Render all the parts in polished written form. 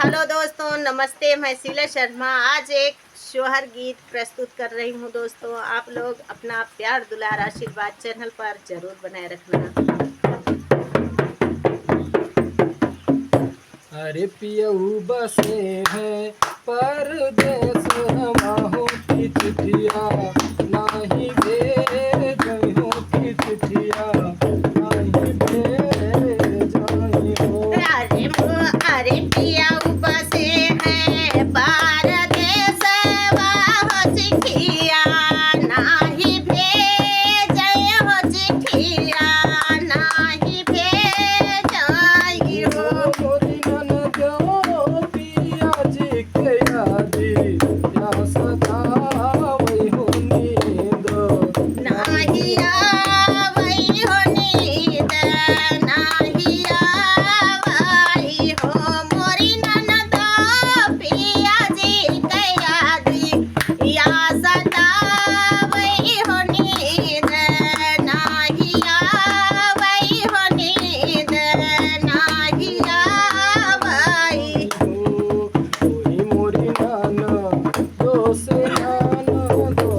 Hello दोस्तों, नमस्ते। मैं शीला शर्मा आज एक सोहर गीत प्रस्तुत कर रही हूँ। दोस्तों, आप लोग अपना प्यार दुलार आशीर्वाद चैनल पर जरूर बनाए रखना। अरे पियऊ बसे है परदेस हमाहू की चिट्ठिया नाही भेजहू की चिट्ठिया नाही भेजही हो। अरे पिया बसे हैं पारदेस हो चिट्ठिया नाही भेजय हो चिट्ठिया नाही भेजई हो। मोरी ननदो पिया जी के यादी या सतावई हो नींद नाही आवई हो नींद नाही आवई हो। मोरी ननद पिया जी के यादी या सतावई हो नींद नाही आवई हो नींद नाही आवई। मोरी मोरी नाना दो से नाना दो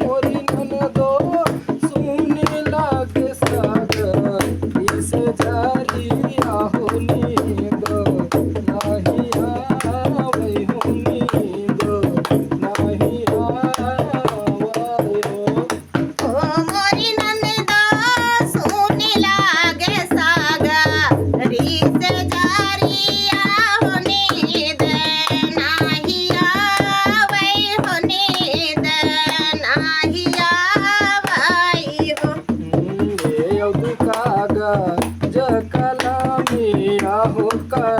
मोरी नाना दो सुने लागे सागर इस जारिया हो नींद नाही आवई हो नींद नाही आवई हो। ओ मोरी ननद सुने लागे सागरी से जारिया हो नींद नाही आवई हो नींद नाही आवई हो। ये कागज कलामी आहो कर